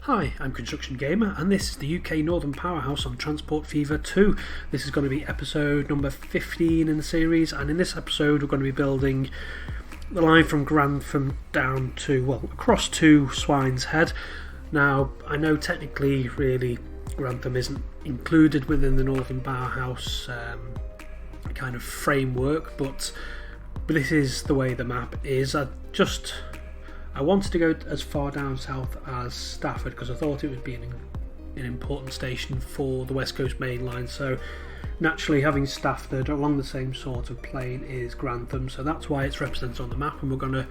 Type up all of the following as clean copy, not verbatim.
Hi, I'm Construction Gamer, and this is the UK Northern Powerhouse on Transport Fever 2. This is going to be episode number 15 in the series, and in this episode we're going to be building the line from Grantham down to, across to Swineshead. Now, I know technically, really, Grantham isn't included within the Northern Powerhouse kind of framework, but this is the way the map is. I wanted to go as far down south as Stafford because I thought it would be an important station for the West Coast Main Line. So naturally, having Stafford along the same sort of plane is Grantham, so that's why it's represented on the map, and we're going to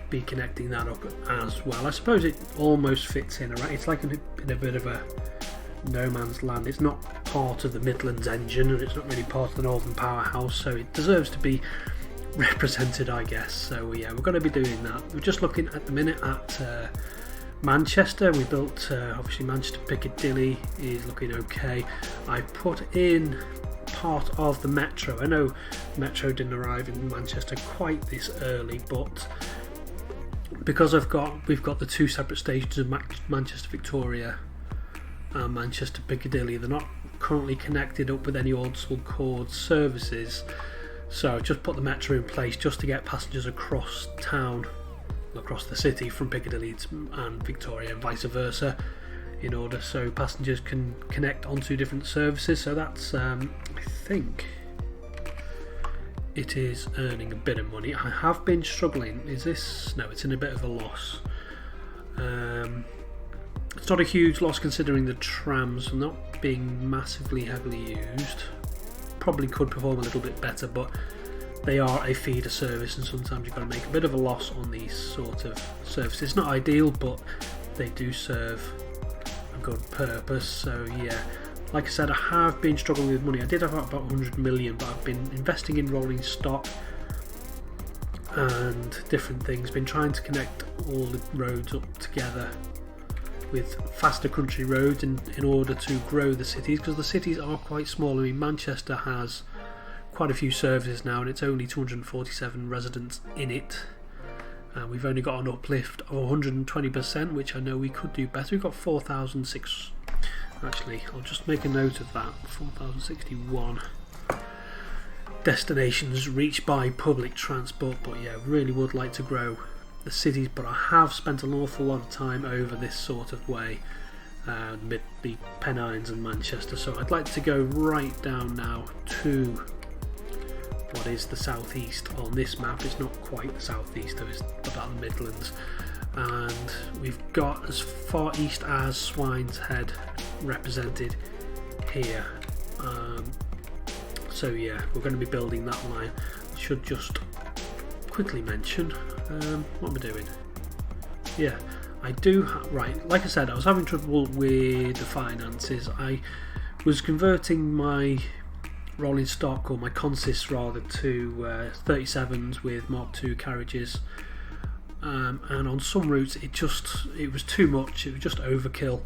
be connecting that up as well. I suppose it almost fits in, right? It's like in a bit of a no man's land. It's not part of the Midlands engine, and it's not really part of the Northern Powerhouse, so it deserves to be represented, I guess. So yeah, we're going to be doing that. We're just looking at the minute at Manchester. We built obviously Manchester Piccadilly is looking okay. I put in part of the metro. I know metro didn't arrive in Manchester quite this early, but because we've got the two separate stations of Manchester Victoria and Manchester Piccadilly, they're not currently connected up with any Ordswell Cord services. So just put the metro in place just to get passengers across town, across the city from Piccadilly and Victoria and vice versa, in order so passengers can connect onto different services. So that's, I think it is earning a bit of money. I have been struggling. No, it's in a bit of a loss. It's not a huge loss considering the trams are not being massively heavily used. Probably could perform a little bit better, but they are a feeder service, and sometimes you've got to make a bit of a loss on these sort of services. It's not ideal, but they do serve a good purpose. So yeah, like I said, I have been struggling with money. I did have about 100 million, but I've been investing in rolling stock and different things, been trying to connect all the roads up together with faster country roads in order to grow the cities, because the cities are quite small. I mean, Manchester has quite a few services now, and it's only 247 residents in it. We've only got an uplift of 120%, which I know we could do better. We've got 4,006. Actually, I'll just make a note of that. 4,061 destinations reached by public transport. But yeah, really would like to grow the cities, but I have spent an awful lot of time over this sort of way, the Pennines and Manchester, so I'd like to go right down now to what is the southeast on this map. It's not quite the southeast, though, it's about the Midlands, and we've got as far east as Swineshead represented here. So yeah, we're going to be building that line. I should just quickly mention what am I doing? Yeah, I do right, like I said, I was having trouble with the finances. I was converting my rolling stock, or my consists rather, to 37s with Mark II carriages, and on some routes it was too much, it was just overkill.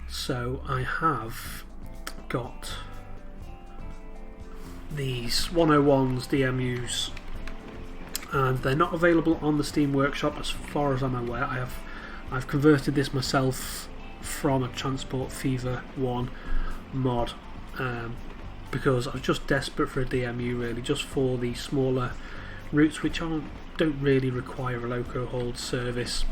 So I have got these 101s DMUs, and they're not available on the Steam Workshop as far as I'm aware. I've converted this myself from a Transport Fever 1 mod, because I was just desperate for a DMU, really, just for the smaller routes which don't really require a loco hold service.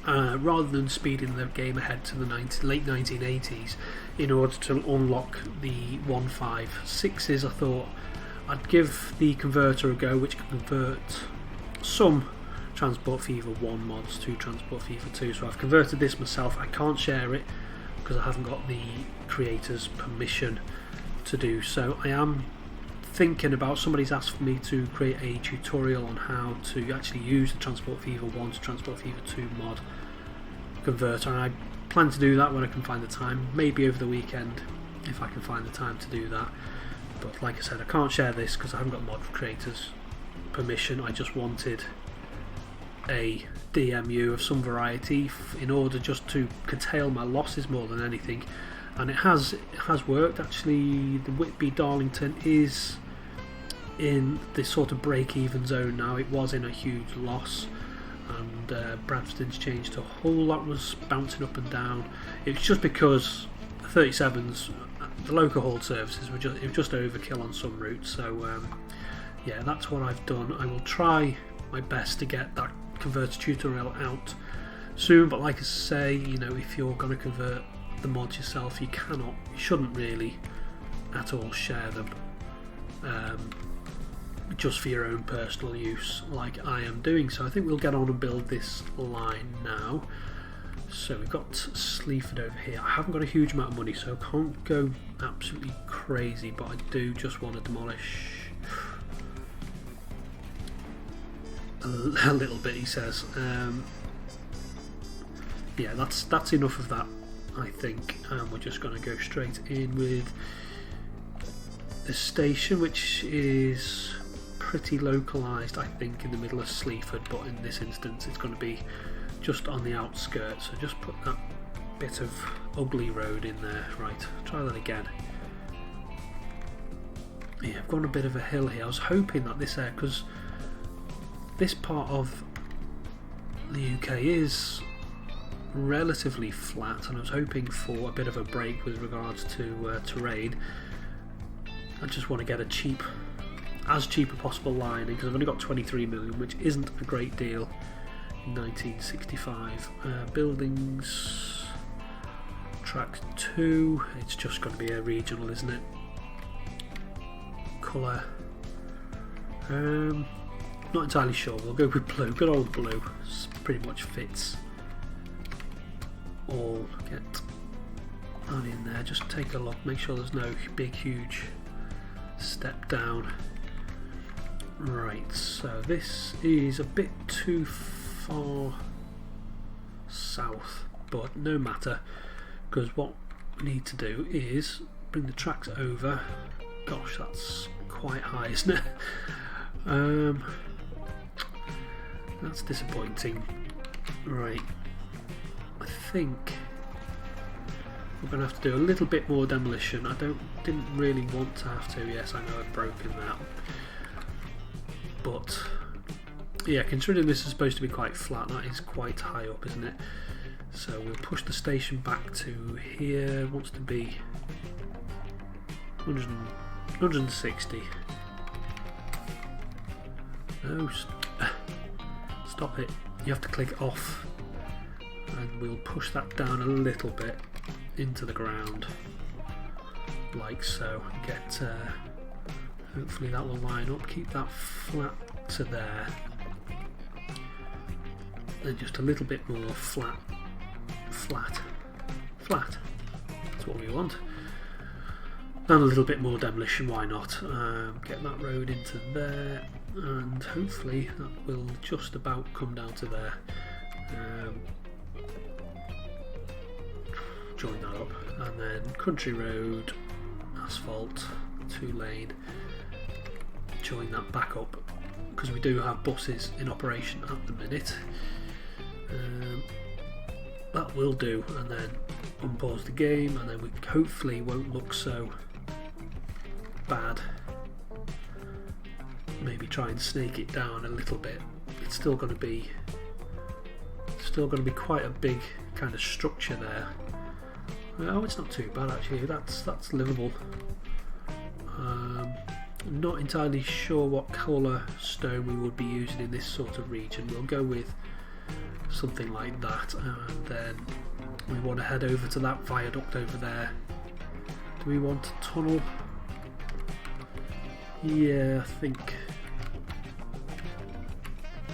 Rather than speeding the game ahead to the late 1980s in order to unlock the 156s, I thought I'd give the converter a go, which can convert some Transport Fever 1 mods to Transport Fever 2. So I've converted this myself. I can't share it because I haven't got the creator's permission to do so. I am thinking about, somebody's asked for me to create a tutorial on how to actually use the Transport Fever 1 to Transport Fever 2 mod converter, and I plan to do that when I can find the time, maybe over the weekend if I can find the time to do that. But like I said, I can't share this because I haven't got mod creators permission. I just wanted a DMU of some variety in order just to curtail my losses more than anything, and it has worked. Actually, the Whitby Darlington is in this sort of break-even zone now. It was in a huge loss, and Bradford Interchange to Hull, that was bouncing up and down. It's just because the 37s, the local hauled services were just overkill on some routes. So yeah, that's what I've done. I will try my best to get that converter tutorial out soon, but like I say, you know, if you're going to convert the mods yourself, you shouldn't really at all share them just for your own personal use like I am doing. So I think we'll get on and build this line now. So we've got Sleaford over here. I haven't got a huge amount of money, so I can't go absolutely crazy, but I do just want to demolish a little bit, he says. Yeah, that's enough of that, I think, and we're just going to go straight in with the station, which is pretty localised, I think, in the middle of Sleaford, but in this instance it's going to be just on the outskirts. So just put that bit of ugly road in there. Right, try that again. Yeah, I've gone a bit of a hill here. I was hoping that this area, because this part of the UK is relatively flat, and I was hoping for a bit of a break with regards to terrain. I just want to get as cheap a possible line, because I've only got 23 million, which isn't a great deal in 1965. Buildings, track 2, it's just going to be a regional, isn't it? Colour, not entirely sure. We'll go with blue. Good old blue. Pretty much fits all. Get on in there. Just take a look. Make sure there's no big, huge step down. Right. So this is a bit too far south, but no matter, because what we need to do is bring the tracks over. Gosh, that's quite high, isn't it? That's disappointing. Right, I think we're going to have to do a little bit more demolition. I didn't really want to have to. Yes, I know I've broken that, but yeah, considering this is supposed to be quite flat, that is quite high up, isn't it? So we'll push the station back to here. It wants to be 160. No, stop it. You have to click off, and we'll push that down a little bit into the ground, like so. Get hopefully that will line up. Keep that flat to there, then just a little bit more flat. That's what we want. And a little bit more demolition, why not? Get that road into there, and hopefully that will just about come down to there. Join that up, and then country road, asphalt, 2-lane, join that back up, because we do have buses in operation at the minute. That will do, and then unpause the game, and then we hopefully won't look so bad. Maybe try and snake it down a little bit. It's still going to be quite a big kind of structure there. Oh, it's not too bad actually. That's livable. I'm not entirely sure what colour stone we would be using in this sort of region. We'll go with something like that, and then we want to head over to that viaduct over there. Do we want a tunnel? Yeah, I think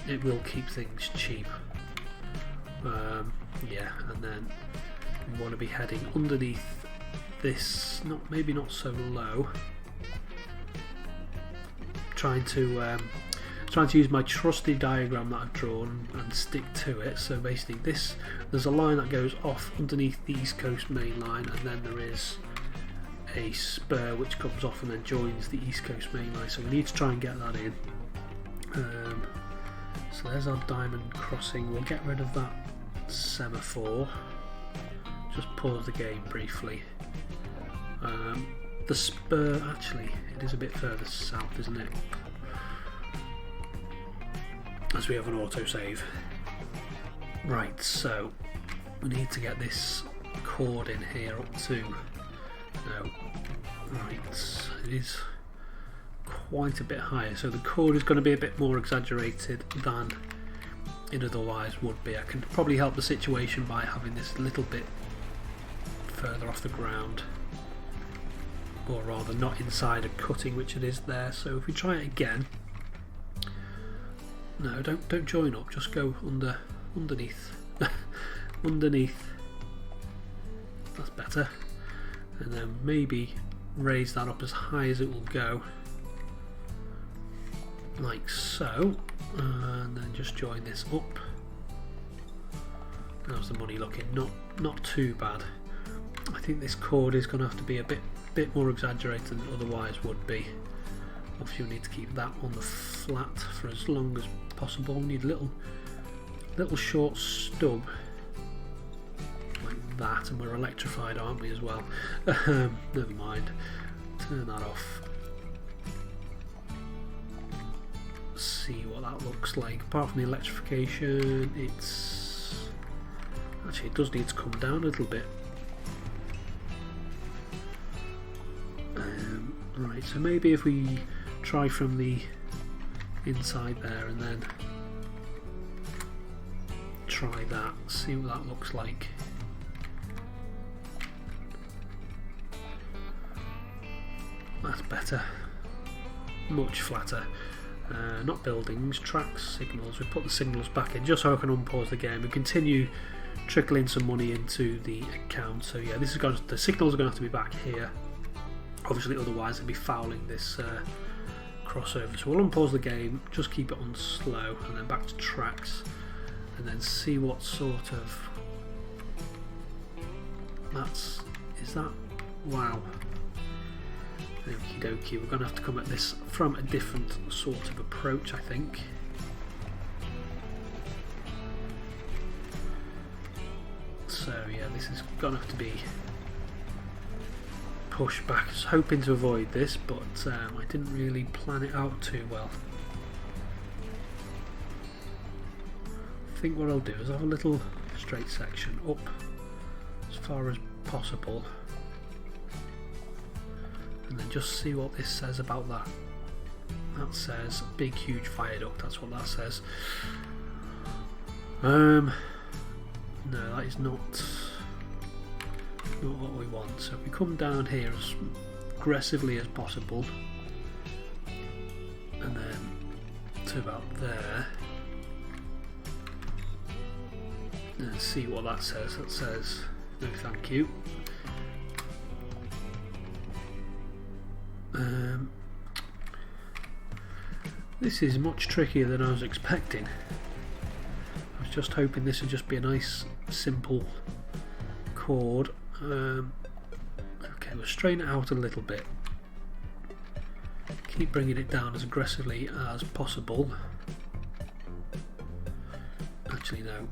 it will keep things cheap. Yeah, and then we want to be heading underneath this, maybe not so low. Trying to use my trusty diagram that I've drawn and stick to it. So basically there's a line that goes off underneath the East Coast main line, and then there is a spur which comes off and then joins the East Coast main line. So we need to try and get that in. So there's our diamond crossing. We'll get rid of that semaphore. Just pause the game briefly. The spur, actually, it is a bit further south, isn't it? As we have an autosave. Right, so we need to get this cord in here up to... No. Right, it is quite a bit higher, so the cord is going to be a bit more exaggerated than it otherwise would be. I can probably help the situation by having this a little bit further off the ground, or rather not inside a cutting, which it is there. So if we try it again, no, don't join up, just go underneath underneath. That's better. And then maybe raise that up as high as it will go, like so, and then just join this up. How's the money looking? Not too bad. I think this cord is going to have to be a bit more exaggerated than it otherwise would be. Obviously we need to keep that on the flat for as long as possible. We need a little short stub like that, and we're electrified, aren't we, as well? Never mind, turn that off. See what that looks like. Apart from the electrification, it's actually, it does need to come down a little bit. Right, so maybe if we try from the inside there and then try that, see what that looks like. That's better, much flatter. Not buildings, tracks, signals. We put the signals back in just so I can unpause the game and continue trickling some money into the account. So yeah, this is going to, the signals are going to have to be back here. Obviously, otherwise I'd be fouling this crossover. So we'll unpause the game, just keep it on slow, and then back to tracks, and then see what sort of... is that... Wow. Okie dokie, we're going to have to come at this from a different sort of approach, I think. So yeah, this is going to have to be pushed back. I was hoping to avoid this, but I didn't really plan it out too well. I think what I'll do is have a little straight section up as far as possible, and then just see what this says about that. That says big huge viaduct, that's what that says. No, that is not what we want. So if we come down here as aggressively as possible, and then to about there, and see what that says. That says no thank you. This is much trickier than I was expecting. I was just hoping this would just be a nice simple chord. Okay, we'll straighten it out a little bit. Keep bringing it down as aggressively as possible. Actually no,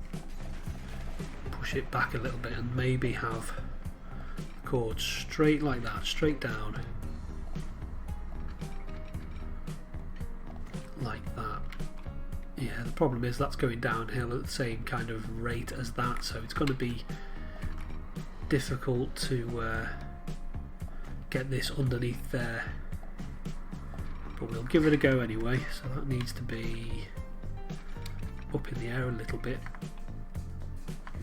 push it back a little bit and maybe have the chord straight like that, straight down. Like that. Yeah, the problem is that's going downhill at the same kind of rate as that, so it's going to be difficult to get this underneath there, but we'll give it a go anyway. So that needs to be up in the air a little bit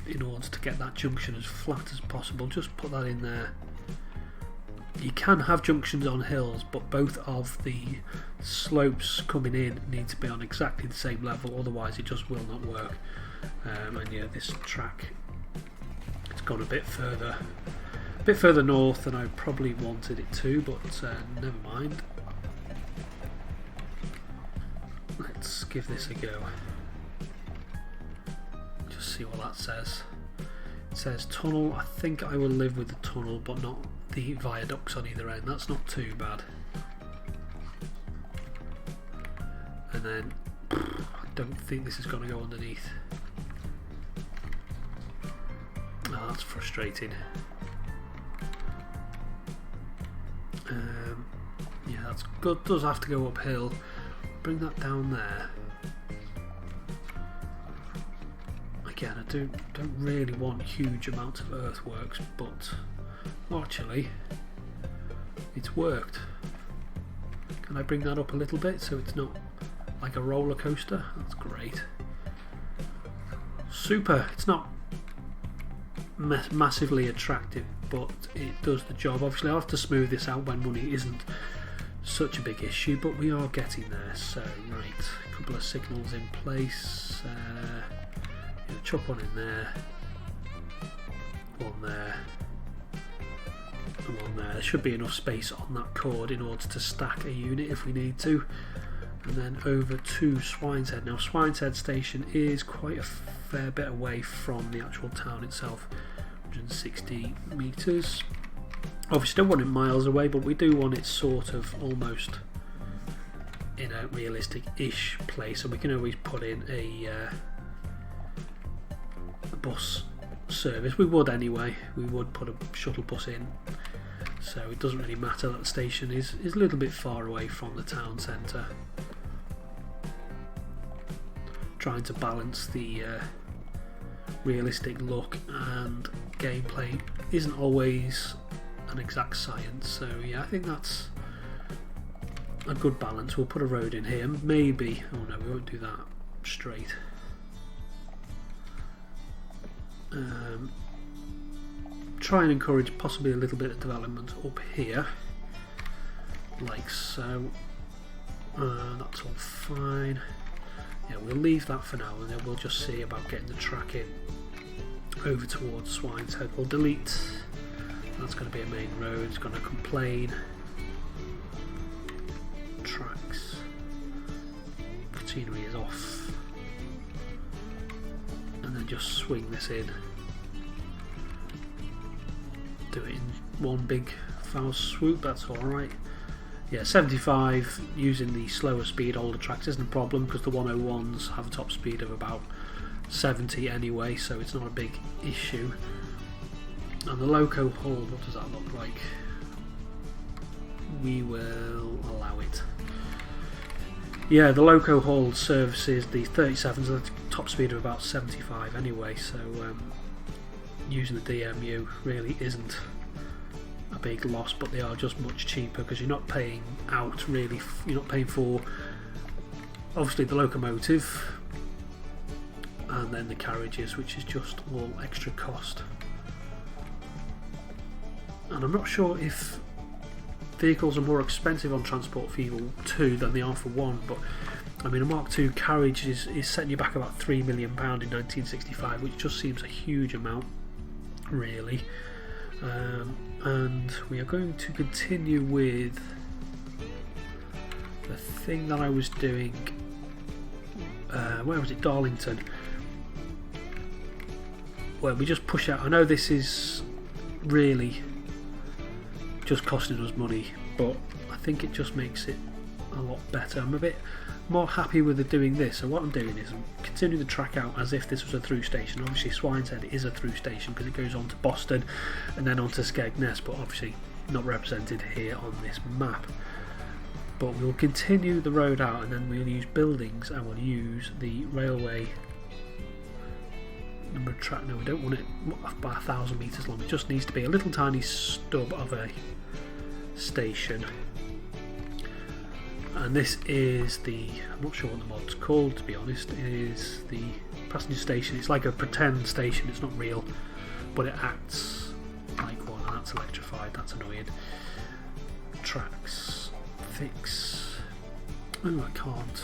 in order to get that junction as flat as possible. Just put that in there. You can have junctions on hills, but both of the slopes coming in need to be on exactly the same level, otherwise it just will not work. And yeah, this track, it's gone a bit further north than I probably wanted it to, but never mind. Let's give this a go. Just see what that says. It says tunnel. I think I will live with the tunnel, but not the viaducts on either end. That's not too bad. And then I don't think this is going to go underneath. Oh, that's frustrating. Yeah, that's good. Does have to go uphill. Bring that down there. I again, I don't really want huge amounts of earthworks, but actually it's worked. Can I bring that up a little bit so it's not like a roller coaster? That's great. Super. It's not massively attractive, but it does the job. Obviously I'll have to smooth this out when money isn't such a big issue, but we are getting there. So right, a couple of signals in place. Chuck one in there, one there, and one there. There should be enough space on that cord in order to stack a unit if we need to. And then over to Swineshead. Now Swineshead station is quite a fair bit away from the actual town itself, 160 metres. Obviously don't want it miles away, but we do want it sort of almost in a realistic-ish place, and we can always put in a bus service. We would anyway. We would put a shuttle bus in, so it doesn't really matter that the station is a little bit far away from the town centre. Trying to balance the realistic look and gameplay isn't always an exact science, so yeah, I think that's a good balance. We'll put a road in here, maybe. Oh no, we won't do that straight. Try and encourage possibly a little bit of development up here, like so. That's all fine. Yeah, we'll leave that for now, and then we'll just see about getting the track in over towards Swineshead. We'll delete. That's going to be a main road. It's going to complain. Tracks. Catenary is off. And then just swing this in. Do it in one big foul swoop. That's alright. Yeah, 75 using the slower speed older tracks isn't a problem, because the 101s have a top speed of about 70 anyway, so it's not a big issue. And the loco hold, what does that look like? We will allow it. Yeah, the loco hold services the 37s at a top speed of about 75 anyway, so using the DMU really isn't a big loss, but they are just much cheaper because you're not paying out really, you're not paying for obviously the locomotive and then the carriages, which is just all extra cost. And I'm not sure if vehicles are more expensive on Transport Fever 2 than they are for 1, but I mean a Mark II carriage is setting you back about £3 million in 1965, which just seems a huge amount really. And we are going to continue with the thing that I was doing, where was it, Darlington, where we just push out. I know this is really just costing us money, but I think it just makes it a lot better. I'm a bit more happy with doing this, so what I'm doing is I'm continuing the track out as if this was a through station. Obviously Swineshead is a through station because it goes on to Boston and then on to Skegness, but obviously not represented here on this map. But we'll continue the road out, and then we'll use buildings, and we'll use the railway number of track. No, we don't want it by 1,000 metres long. It just needs to be a little tiny stub of a station. And this is the, I'm not sure what the mod's called to be honest, is the passenger station. It's like a pretend station, it's not real, but it acts like one, and that's electrified. That's annoying. Tracks, fix. Oh, I can't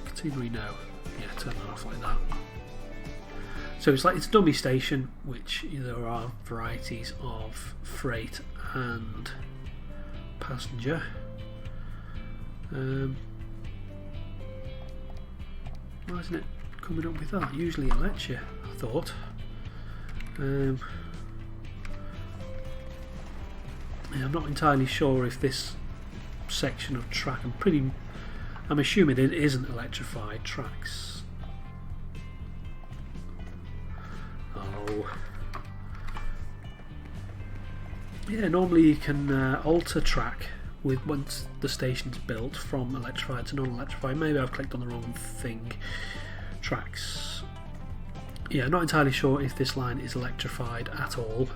catenary, no. Yeah, turn that off like that. So it's like, it's a dummy station, which there are varieties of freight and passenger. Why isn't it coming up with that? Usually it lets you, I thought. Yeah, I'm not entirely sure if this section of track, I'm assuming it isn't electrified. Tracks. Oh. Yeah, normally you can alter track with once the station's built from electrified to non-electrified. Maybe I've clicked on the wrong thing. Tracks. Yeah, not entirely sure if this line is electrified at all,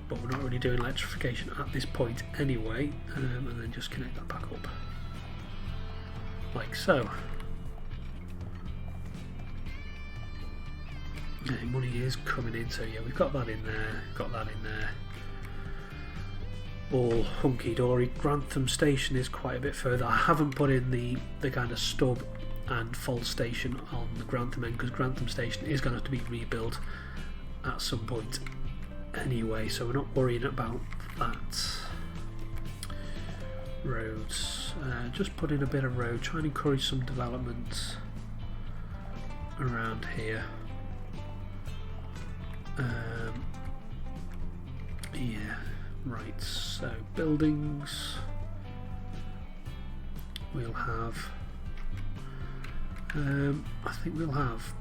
but we're not really doing electrification at this point anyway. And then just connect that back up like so. Yeah, money is coming in, so yeah, we've got that in there, all hunky-dory. Grantham station is quite a bit further. I haven't put in the kind of stub and false station on the Grantham end, because Grantham station is going to have to be rebuilt at some point anyway, so we're not worrying about that. Roads, just put in a bit of road, try and encourage some development around here. Yeah, right, so buildings we'll have, I think we'll have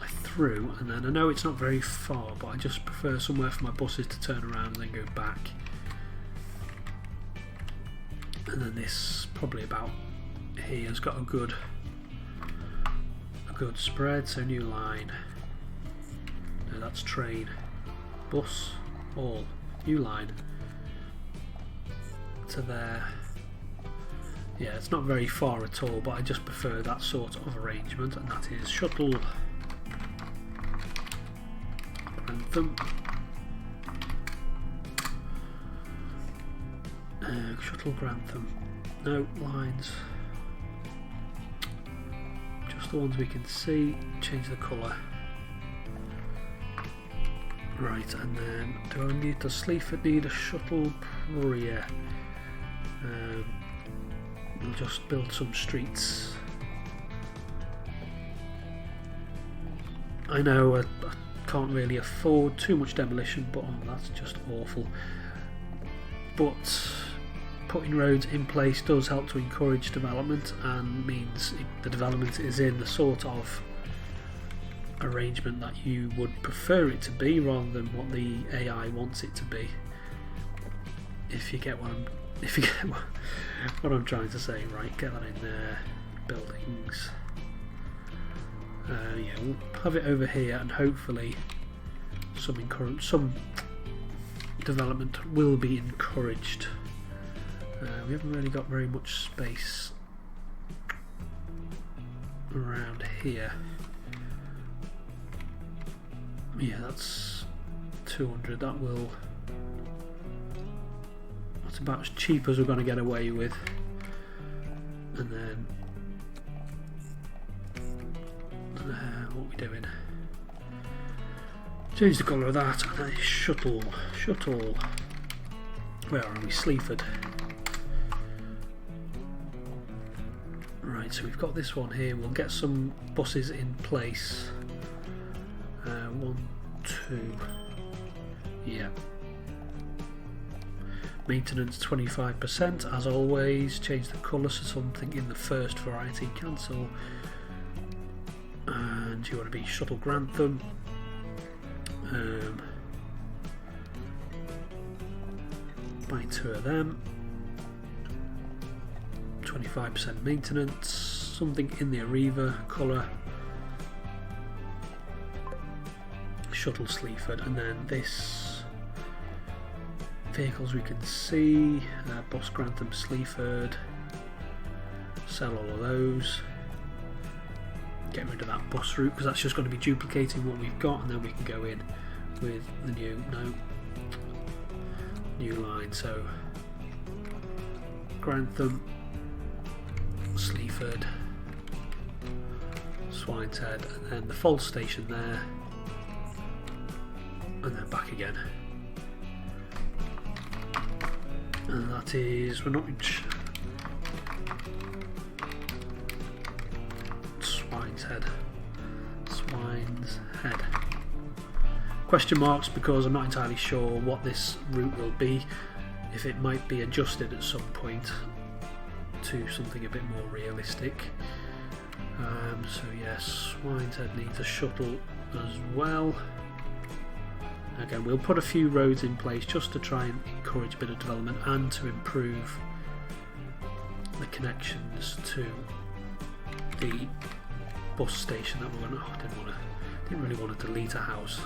a through, and then I know it's not very far, but I just prefer somewhere for my buses to turn around and then go back. And then this probably about here has got a good spread, so new line. No, that's train, bus, all, new line to there. Yeah, it's not very far at all, but I just prefer that sort of arrangement, and that is shuttle Grantham. Shuttle Grantham. No lines. Just the ones we can see. Change the colour. Right, and then do I need to Sleaford need a shuttle? Yeah. We'll just build some streets. I know I can't really afford too much demolition, but that's just awful. But putting roads in place does help to encourage development, and means the development is in the sort of arrangement that you would prefer it to be, rather than what the AI wants it to be. If you get what I'm trying to say, right? Get that in there. Buildings. Yeah, we'll have it over here, and hopefully some development will be encouraged. We haven't really got very much space around here. Yeah, that's 200. That's about as cheap as we're going to get away with. And then what are we doing? Change the colour of that. And then shuttle. Where are we? Sleaford. Right, so we've got this one here. We'll get some buses in place. 1, 2. Yeah. Maintenance 25% as always. Change the colour to something in the first variety. Cancel. And you want to be Shuttle Grantham. Buy 2 of them. 25% maintenance. Something in the Arriva colour. Shuttle Sleaford, and then this vehicles we can see. Bus Grantham Sleaford. Sell all of those. Get rid of that bus route, because that's just going to be duplicating what we've got, and then we can go in with the new line. So Grantham, Sleaford, Swineshead, and then the false station there, and then back again. And that is, we're not Swineshead. Question marks, because I'm not entirely sure what this route will be, if it might be adjusted at some point to something a bit more realistic. So yes, Swineshead needs a shuttle as well. Again, we'll put a few roads in place just to try and encourage a bit of development and to improve the connections to the bus station that we're going to... Oh, I didn't really want to delete a house.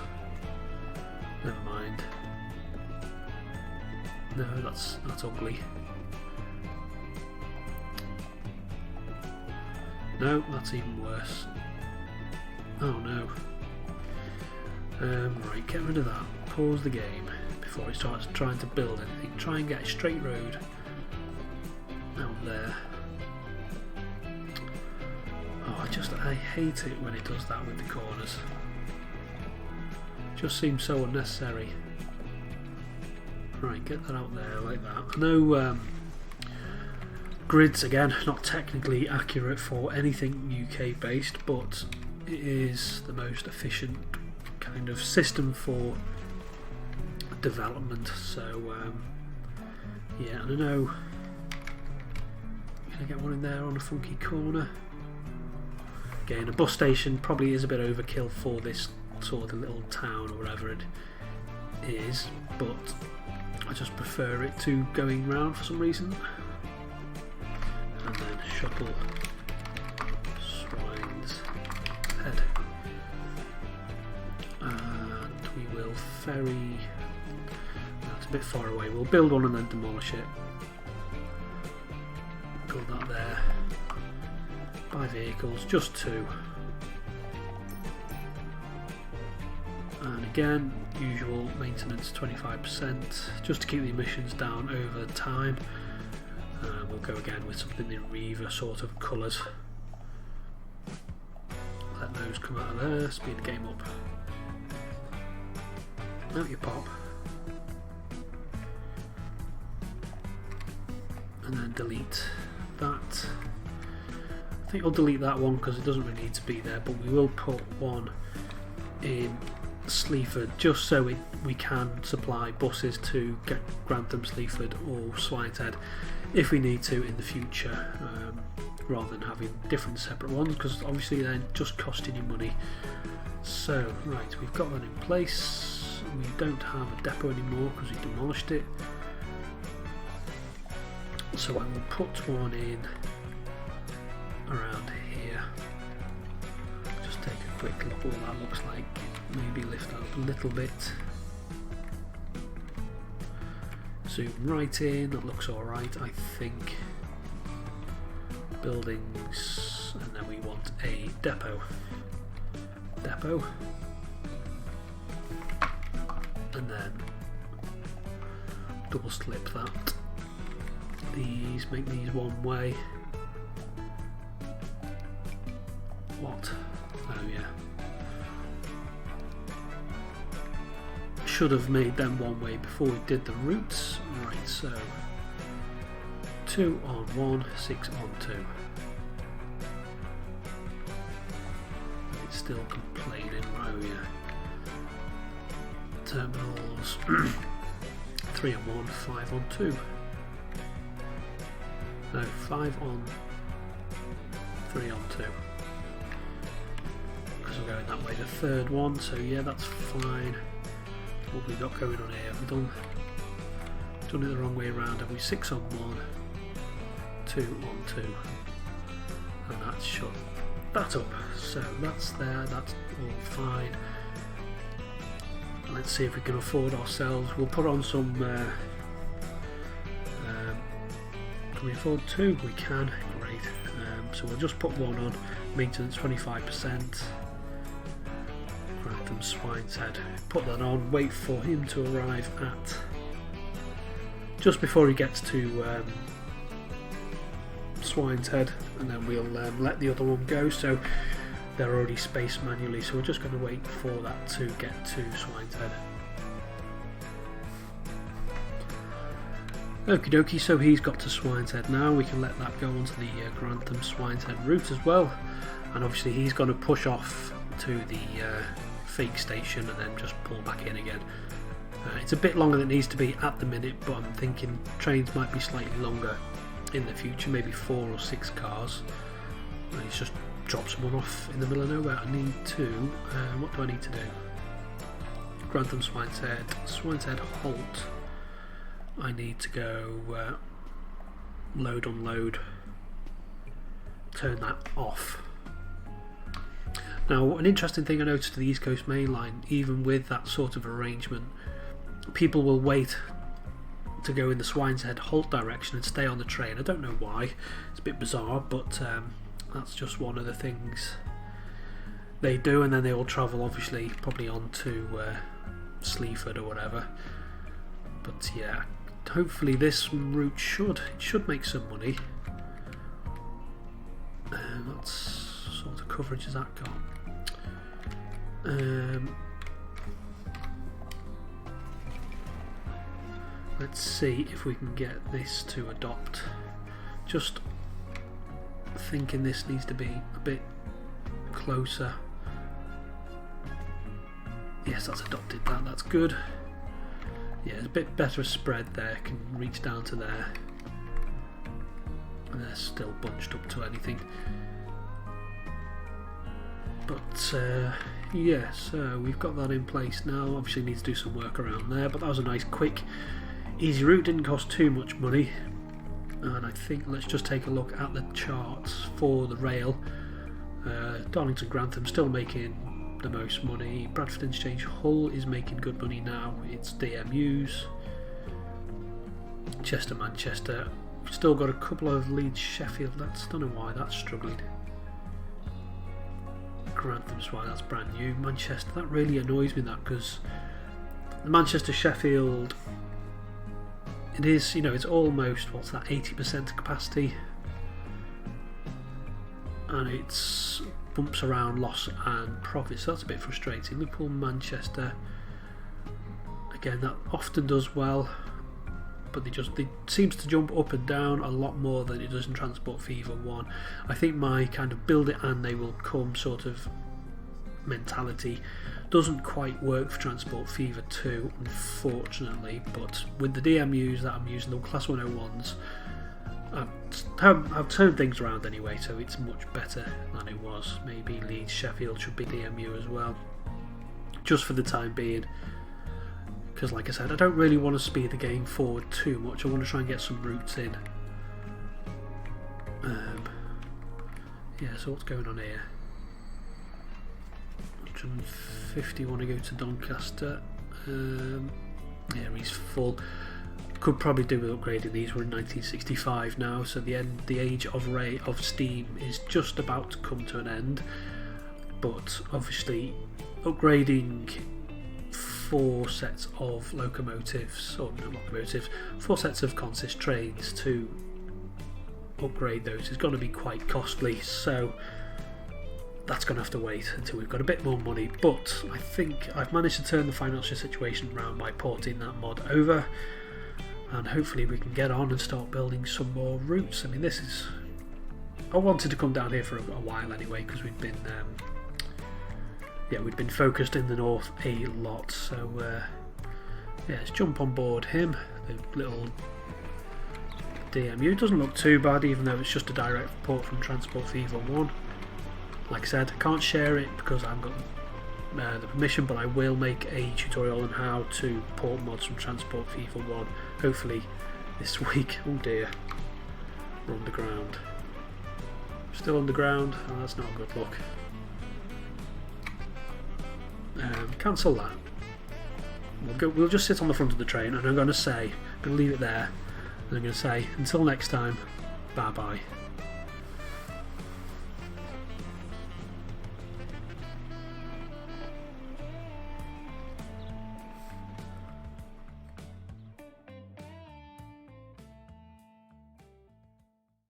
Never mind. No, that's ugly. No, that's even worse. Oh no. Right, get rid of that. Pause the game before it starts trying to build anything. Try and get a straight road out there. Oh, I hate it when it does that with the corners. Just seems so unnecessary. Right, get that out there like that. I know grids, again, not technically accurate for anything UK based, but it is the most efficient kind of system for development. So yeah, and I know, can I get one in there on a funky corner? Again, a bus station probably is a bit overkill for this sort of little town or whatever it is, but I just prefer it to going round for some reason. And then shuttle Swineshead, and we will ferry. That's a bit far away. We'll build one and then demolish it. Build that there. Buy vehicles, just 2. And again, usual maintenance 25%, just to keep the emissions down over time. We'll go again with something in Reaver sort of colours. Let those come out of there, speed the game up. Out you pop. And then delete that. I think I'll delete that one because it doesn't really need to be there, but we will put one in Sleaford just so we can supply buses to get Grantham, Sleaford or Swineshead if we need to in the future, rather than having different separate ones, because obviously they're just costing you money. So right, we've got that in place. We don't have a depot anymore because we demolished it, so I will put one in around here. Just take a quick look what that looks like. Maybe lift that up a little bit. Zoom right in, that looks alright, I think. Buildings, and then we want a depot. Depot. And then double slip that. These, make these one way. What? Oh yeah. Should have made them one way before we did the routes. Right, so 2 on 1, 6 on 2. It's still complaining. Oh yeah. Terminals 3 on 1, 5 on 2. No, 5 on 3 on 2. Because we're going that way, the third one, so yeah, that's fine. What have we got going on here? Have we done it the wrong way around? Have we 6 on 1, 2 on 2? And that's shut that up. So that's there, that's all fine. Let's see if we can afford ourselves. We'll put on some. Can we afford 2? We can. Great. So we'll just put one on. Maintenance 25%. Grantham Swineshead. Put that on. Wait for him to arrive at just before he gets to Swineshead, and then we'll let the other one go. So they're already spaced manually. So we're just going to wait for that to get to Swineshead. Okie dokie, so he's got to Swineshead now. We can let that go onto the Grantham Swineshead route as well. And obviously he's going to push off to the fake station and then just pull back in again. It's a bit longer than it needs to be at the minute, but I'm thinking trains might be slightly longer in the future, maybe 4 or 6 cars. And he's just dropped someone off in the middle of nowhere. I need to, what do I need to do? Grantham, Swineshead, halt. I need to go load, unload, turn that off. Now, an interesting thing I noticed to the East Coast Main Line, even with that sort of arrangement, people will wait to go in the Swineshead halt direction and stay on the train. I don't know why, it's a bit bizarre, but that's just one of the things they do, and then they will travel obviously probably on to Sleaford or whatever. But yeah, hopefully this route should make some money. What sort of coverage has that got? Let's see if we can get this to adopt. Just thinking this needs to be a bit closer. Yes, that's adopted that, that's good. Yeah, it's a bit better spread there, can reach down to there. And they're still bunched up to anything. But yeah, so we've got that in place now. Obviously need to do some work around there, but that was a nice quick easy route, didn't cost too much money. And I think let's just take a look at the charts for the rail. Darlington Grantham still making the most money. Bradford Interchange Hull is making good money now. It's DMUs. Chester Manchester, we've still got a couple of Leeds Sheffield. Don't know why that's struggling. Grantham's why that's brand new. Manchester, that really annoys me, that, because the Manchester Sheffield, it is, you know, it's almost, what's that, 80% capacity, and it's bumps around loss and profit, so that's a bit frustrating. Liverpool Manchester, again, that often does well, but they seems to jump up and down a lot more than it does in Transport Fever 1. I think my kind of build it and they will come sort of mentality doesn't quite work for Transport Fever 2, unfortunately, but with the DMUs that I'm using, the Class 101s, I've turned things around anyway, so it's much better than it was. Maybe Leeds Sheffield should be DMU as well, just for the time being, because like I said, I don't really want to speed the game forward too much. I want to try and get some routes in. Yeah, so what's going on here? 150 want to go to Doncaster. Yeah, he's full. Could probably do with upgrading these. We're in 1965 now, so the age of steam is just about to come to an end. But obviously, upgrading 4 sets of locomotives, or not locomotives, 4 sets of consist trains to upgrade those is going to be quite costly. So that's going to have to wait until we've got a bit more money, but I think I've managed to turn the financial situation around by porting that mod over, and hopefully we can get on and start building some more routes. I mean, this is, I wanted to come down here for a while anyway, because we'd been we'd been focused in the north a lot, so yeah, let's jump on board him. The little DMU doesn't look too bad, even though it's just a direct port from Transport Fever 1. Like I said, I can't share it because I haven't got the permission, but I will make a tutorial on how to port mods from Transport Fever 1, hopefully this week. Oh dear, we're underground. Still underground, oh, that's not a good look. Cancel that. We'll just sit on the front of the train, and I'm going to leave it there, and I'm going to say, until next time, bye bye.